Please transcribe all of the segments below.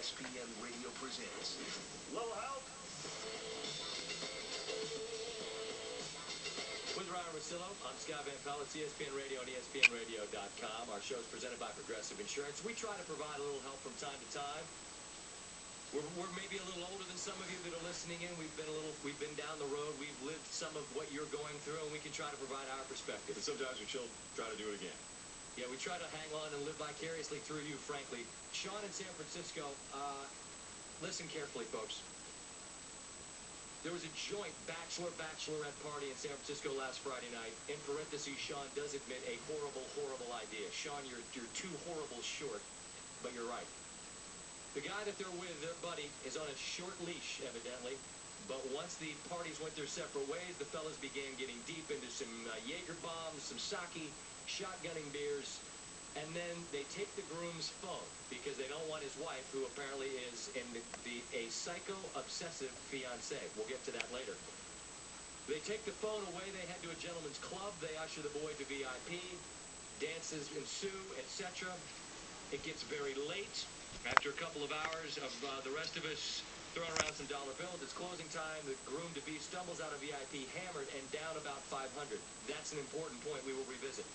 ESPN Radio presents. Little help. With Ryan Russillo, I'm Scott Van Pelt. It's ESPN Radio and ESPNRadio.com. Our show is presented by Progressive Insurance. We try to provide a little help from time to time. We're maybe a little older than some of you that are listening in. We've been down the road. We've lived some of what you're going through, and we can try to provide our perspective. And sometimes we try to do it again. Yeah, we try to hang on and live vicariously through you, frankly. Sean in San Francisco, listen carefully, folks. There was a joint bachelorette party in San Francisco last Friday night. In parentheses, Sean does admit a horrible idea. Sean, you're too horrible short, but you're right. The guy that they're with, their buddy, is on a short leash, evidently. But once the parties went their separate ways, the fellas began getting deep into some Jaeger bombs, some sake, shotgunning beers, and then they take the groom's phone because they don't want his wife, who apparently is a psycho-obsessive fiancé. We'll get to that later. They take the phone away. They head to a gentleman's club. They usher the boy to VIP. Dances ensue, etc. It gets very late. After a couple of hours of the rest of us throwing around some dollar bills, it's closing time. The groom-to-be stumbles out of VIP hammered and down about 500. That's an important point we will revisit.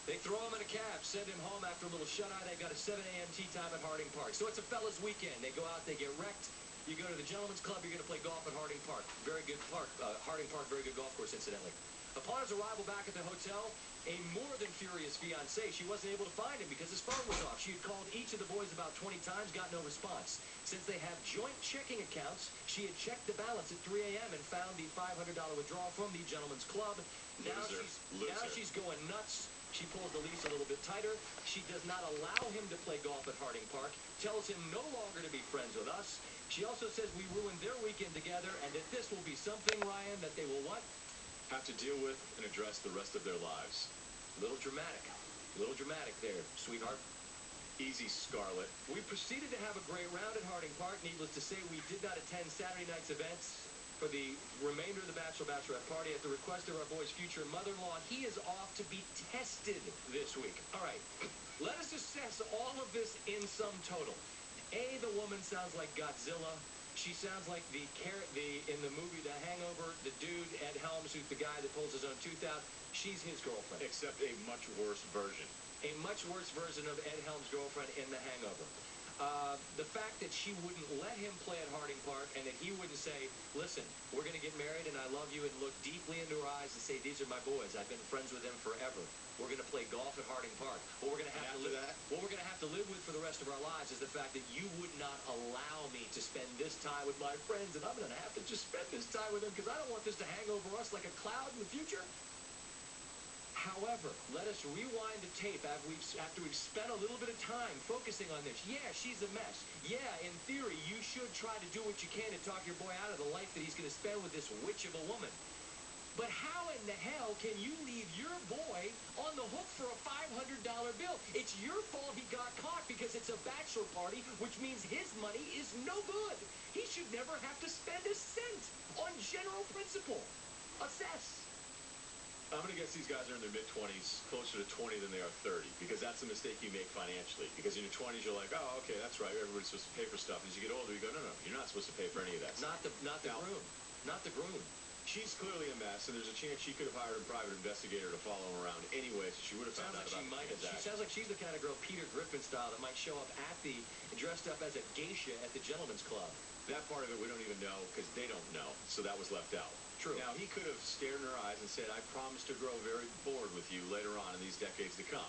They throw him in a cab, send him home after a little shut-eye. They've got a 7 a.m. tee time at Harding Park. So it's a fella's weekend. They go out, they get wrecked. You go to the gentleman's club, you're going to play golf at Harding Park. Very good park. Harding Park, very good golf course, incidentally. Upon his arrival back at the hotel, a more than furious fiancée, she wasn't able to find him because his phone was off. She had called each of the boys about 20 times, got no response. Since they have joint checking accounts, she had checked the balance at 3 a.m. and found the $500 withdrawal from the gentleman's club. Now she's going nuts. She pulls the leash a little bit tighter. She does not allow him to play golf at Harding Park, tells him no longer to be friends with us. She also says we ruined their weekend together and that this will be something, Ryan, that they will what? Have to deal with and address the rest of their lives. A little dramatic there, sweetheart. Easy, Scarlett. We proceeded to have a great round at Harding Park. Needless to say, we did not attend Saturday night's events for the remainder of the bachelorette party at the request of our boy's future mother-in-law. He is off to be tested this week. All right, let us assess all of this in sum total. A, the woman sounds like Godzilla. She sounds like in the movie The Hangover, the dude, Ed Helms, who's the guy that pulls his own tooth out. She's his girlfriend. Except a much worse version. A much worse version of Ed Helms' girlfriend in The Hangover. The fact that she wouldn't let him play at Harding Park and that he wouldn't say, listen, we're going to get married and I love you, and look deeply into her eyes and say, these are my boys. I've been friends with them forever. We're going to play golf at Harding Park. What we're going to have to live with for the rest of our lives is the fact that you would not allow me to spend this time with my friends, and I'm going to have to just spend this time with them because I don't want this to hang over us like a cloud in the future. However, let us rewind the tape after we've spent a little bit of time focusing on this. Yeah, she's a mess. Yeah, in theory, you should try to do what you can to talk your boy out of the life that he's going to spend with this witch of a woman. But how in the hell can you leave your boy on the hook for a $500 bill? It's your fault he got caught because it's a bachelor party, which means his money is no good. He should never have to spend a cent on general principle. Assess. I'm going to guess these guys are in their mid-20s, closer to 20 than they are 30, because that's the mistake you make financially. Because in your 20s, you're like, oh, okay, that's right, everybody's supposed to pay for stuff. And as you get older, you go, no, you're not supposed to pay for any of that. Not the groom. Not the groom. She's clearly a mess, and there's a chance she could have hired a private investigator to follow him around anyway, so she would have found out about the transaction. She sounds like she's the kind of girl, Peter Griffin style, that might show up dressed up as a geisha at the gentleman's club. That part of it we don't even know because they don't know, so that was left out. True. Now, he could have stared in her eyes and said, I promise to grow very bored with you later on in these decades to come.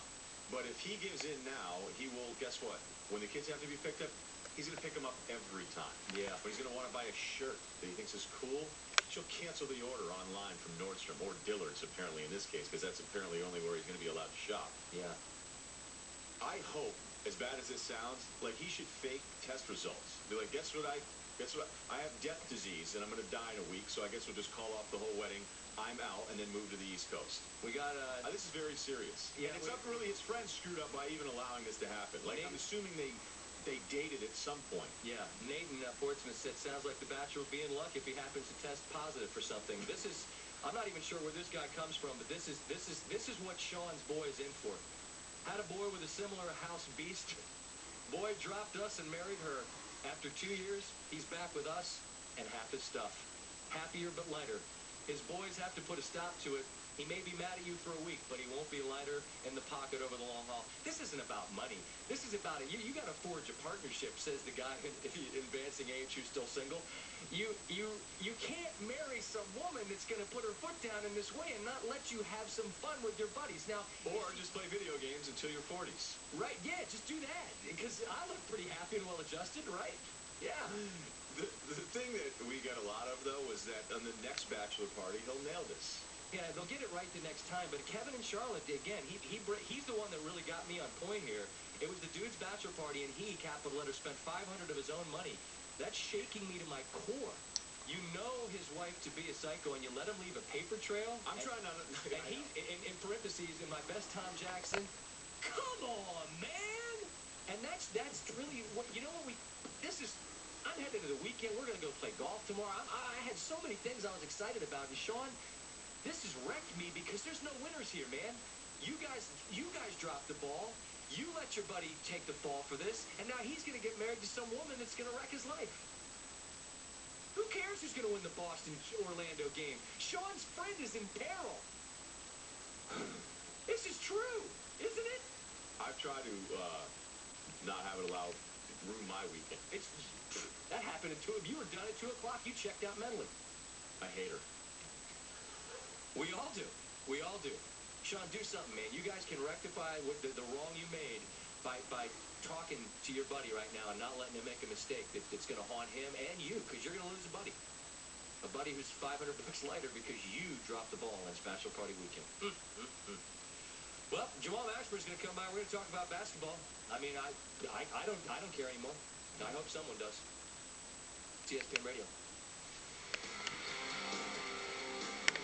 But if he gives in now, he will, guess what? When the kids have to be picked up, he's going to pick them up every time. Yeah. But he's going to want to buy a shirt that he thinks is cool. She'll cancel the order online from Nordstrom or Dillard's, apparently, in this case, because that's apparently only where he's going to be allowed to shop. Yeah. I hope, as bad as this sounds, like he should fake test results. Be like, guess what? I have death disease, and I'm going to die in a week, so I guess we'll just call off the whole wedding. I'm out, and then move to the East Coast. We got this is very serious. Yeah, and it's not really his friends screwed up by even allowing this to happen. Like, I'm assuming they dated at some point. Yeah, Nate in Portsmouth said, sounds like the bachelor will be in luck if he happens to test positive for something. I'm not even sure where this guy comes from, but this is what Sean's boy is in for. Had a boy with a similar house beast Boy dropped us and married her. After 2 years, he's back with us and half his stuff. Happier but lighter. His boys have to put a stop to it. He may be mad at you for a week, but he won't be lighter in the pocket over the long haul. This isn't about money. This is about it. You got to forge a partnership, says the guy in advancing age who's still single. You can't marry some woman that's going to put her foot down in this way and not let you have some fun with your buddies. Now, Or just play video games until your 40s. right? Yeah, just do that. Because I look pretty happy and well-adjusted, right? Yeah. The thing that we got a lot of, though, was that on the next bachelor party, he'll nail this. Yeah, they'll get it right the next time. But Kevin and Charlotte, again, he's the one that really got me on point here. It was the dude's bachelor party, and he, capital letter, spent $500 of his own money. That's shaking me to my core. You know his wife to be a psycho, and you let him leave a paper trail. I'm trying not to... And he, in parentheses, in my best Tom Jackson, come on, man! And that's really what, you know what I'm headed to the weekend. We're going to go play golf tomorrow. I had so many things I was excited about. And Sean, this has wrecked me because there's no winners here, man. You guys dropped the ball. You let your buddy take the fall for this, and now he's going to get married to some woman that's going to wreck his life. Who cares who's going to win the Boston-Orlando game? Sean's friend is in peril. This is true, isn't it? I've tried to not have it ruin my weekend. That happened at 2. If you were done at 2 o'clock, you checked out mentally. I hate her. We all do. We all do. Sean, do something, man. You guys can rectify what the wrong you made by talking to your buddy right now and not letting him make a mistake that's going to haunt him and you, because you're going to lose a buddy. A buddy who's $500 lighter because you dropped the ball on his bachelor party weekend. Well, Jamal Mashburn is going to come by. We're going to talk about basketball. I mean, I don't care anymore. I hope someone does. ESPN Radio.